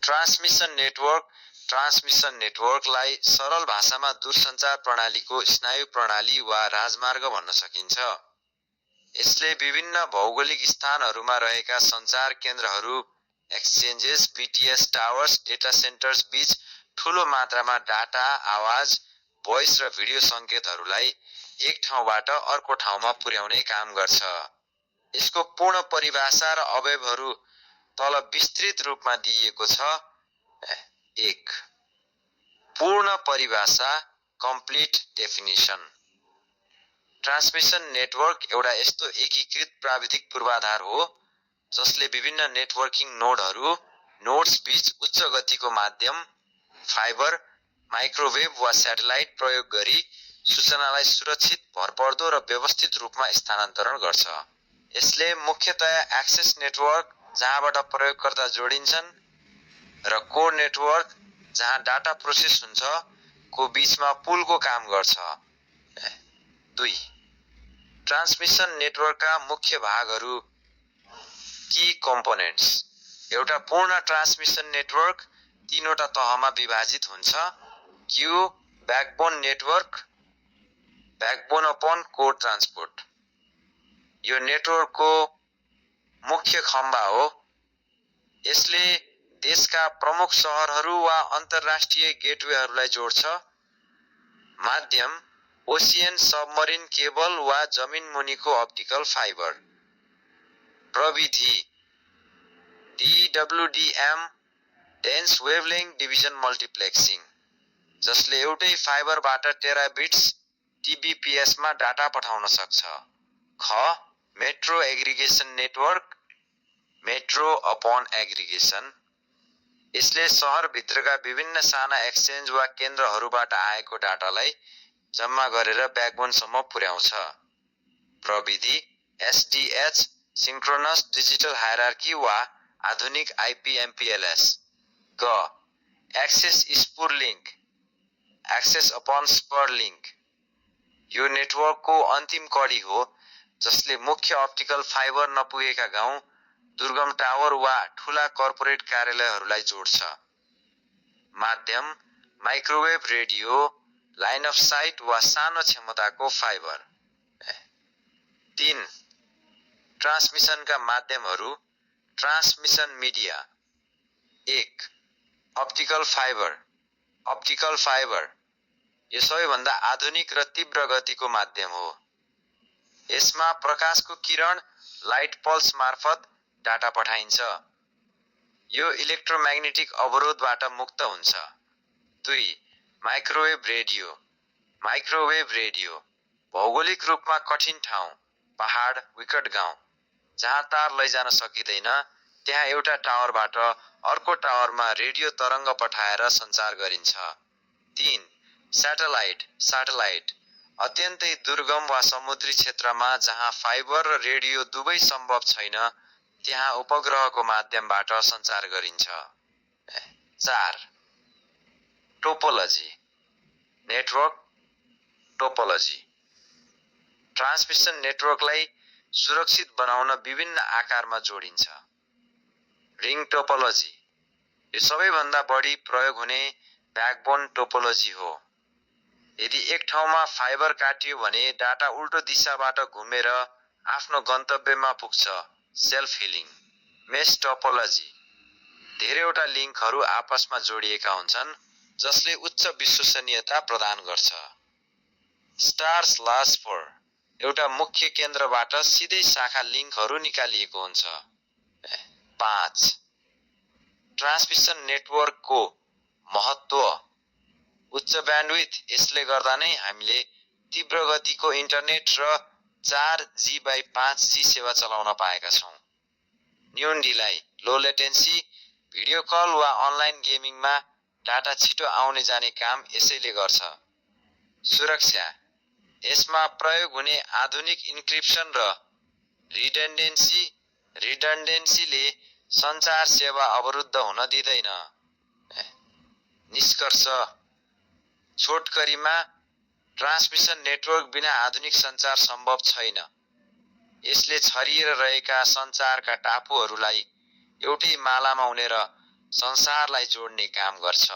Transmission नेटवर्कलाई सरल भाषामा दूरसञ्चार प्रणालीको स्नायु प्रणाली वा राजमार्ग भन्न सकिन्छ। यसले विभिन्न भौगोलिक स्थानहरूमा रहेका सञ्चार केन्द्रहरू, exchanges, BTS towers, data centres बीच ठूलो मात्रामा डाटा, आवाज, भोइस र भिडियो सङ्केतहरूलाई एक ठाउँबाट अर्को ठाउँमा पुर्याउने काम गर्छ। यसको पूर्ण परिभाषा र अवयवहरू तल विस्तृत रूपमा दिइएको छ। 1. पूर्ण परिभाषा, कम्प्लिट डेफिनिसन। ट्रान्समिसन नेटवर्क एउटा यस्तो एकीकृत प्राविधिक पूर्वाधार हो जसले विभिन्न नेटवर्किङ नोड्स बीच उच्च गतिको माध्यम, फाइबर, माइक्रोवेभ वा स्याटेलाइट प्रयोग गरी सूचनालाई सुरक्षित, भरपर्दो र व्यवस्थित रूपमा स्थानान्तरण गर्छ। यसले मुख्यतया एक्सेस नेटवर्क जहाँबाट प्रयोगकर्ता जोडिन्छन् र कोर नेटवर्क जहाँ डाटा प्रोसेस हुन्छ को बीचमा पुलको काम गर्छ। 2. ट्रान्समिसन नेटवर्कका मुख्य भागहरू, की कम्पोनेन्ट्स। एउटा पूर्ण ट्रान्समिसन नेटवर्क तीनवटा तहमा विभाजित हुन्छ। Q, backbone network, backbone upon core transport. यो नेटवर्कको मुख्य खम्बा हो। यसले देशका प्रमुख सहरहरू वा अन्तर्राष्ट्रिय गेटवेहरूलाई जोड्छ। माध्यम, ओसियन सबमरिन केबल वा जमिन मुनिको अप्टिकल फाइबर। प्रविधि, DWDM, dense wavelength division multiplexing, जसले एउटै फाइबरबाट टेराबिट्स TBPS मा डाटा पठाउन सक्छ। ख. मेट्रो एग्रिगेसन नेटवर्क, मेट्रो अपन एग्रिगेसन। यसले सहरभित्रका विभिन्न साना एक्सचेन्ज वा केन्द्रहरूबाट आएको डाटालाई जम्मा गरेर ब्याकबोनसम्म पुर्याउँछ। प्रविधि, SDH, सिन्क्रोनस डिजिटल हायरार्की वा आधुनिक IP/MPLS। ग. एक्सेस स्पुर लिङ्क, एक्सेस अपन स्पर लिङ्क। यो नेटवर्कको अन्तिम कडी हो जसले मुख्य अप्टिकल फाइबर नपुगेका गाउँ, दुर्गम टावर वा ठूला कर्पोरेट कार्यालयहरूलाई जोड्छ। माध्यम, microwave radio, line of site वा सानो क्षमताको फाइबर। 3. ट्रान्समिसनका माध्यमहरू, transmission media. 1. Optical fibre. Optical fibre यो सबैभन्दा आधुनिक र तीव्र गतिको माध्यम हो। यसमा प्रकाशको किरण, लाइट पल्स मार्फत डाटा पठाइन्छ। यो इलेक्ट्रोम्याग्नेटिक अवरोधबाट मुक्त हुन्छ। 2. Microwave radio. माइक्रोवेभ रेडियो भौगोलिक रूपमा कठिन ठाउँ, पहाड, विकट गाउँ जहाँ तार लैजान सकिँदैन, त्यहाँ एउटा टावरबाट अर्को टावरमा रेडियो तरङ्ग पठाएर सञ्चार गरिन्छ। 3. स्याटेलाइट अत्यन्तै दुर्गम वा समुद्री क्षेत्रमा जहाँ फाइबर र रेडियो दुवै सम्भव छैन, त्यहाँ उपग्रहको माध्यमबाट सञ्चार गरिन्छ। 4. Topology, network topology. ट्रान्समिसन नेटवर्कलाई सुरक्षित बनाउन विभिन्न आकारमा जोडिन्छ। रिङ टोपोलोजी यो सबैभन्दा बढी प्रयोग हुने ब्याकबोन टोपोलोजी हो। यदि एक ठाउँमा फाइबर काटियो भने डाटा उल्टो दिशाबाट घुमेर आफ्नो गन्तव्यमा पुग्छ। Self healing. मेश टोपोलोजी धेरैवटा लिङ्कहरू आपसमा जोडिएका हुन्छन् जसले उच्च विश्वसनीयता प्रदान गर्छ। स्टार/4 एउटा मुख्य केन्द्रबाट सिधै शाखा लिङ्कहरू निकालिएको हुन्छ। 5. ट्रान्समिसन नेटवर्कको महत्त्व, उच्च ब्यान्डविड्थ। यसले गर्दा नै हामीले तीव्र गतिको इन्टरनेट र 4G/5G सेवा चलाउन पाएका छौँ। न्यून ढिलाइ, लो लेटेन्सी, भिडियो कल वा अनलाइन गेमिङमा डाटा छिटो आउने जाने काम यसैले गर्छ। सुरक्षा, यसमा प्रयोग हुने आधुनिक इन्क्रिप्सन र रिडन्डेन्सीले सञ्चार सेवा अवरुद्ध हुन दिँदैन। निष्कर्ष, छोटकरीमा ट्रान्समिसन नेटवर्क बिना आधुनिक सञ्चार सम्भव छैन। यसले छरिएर रहेका सञ्चारका टापुहरूलाई एउटै मालामा उनेर संसारलाई जोड्ने काम गर्छ।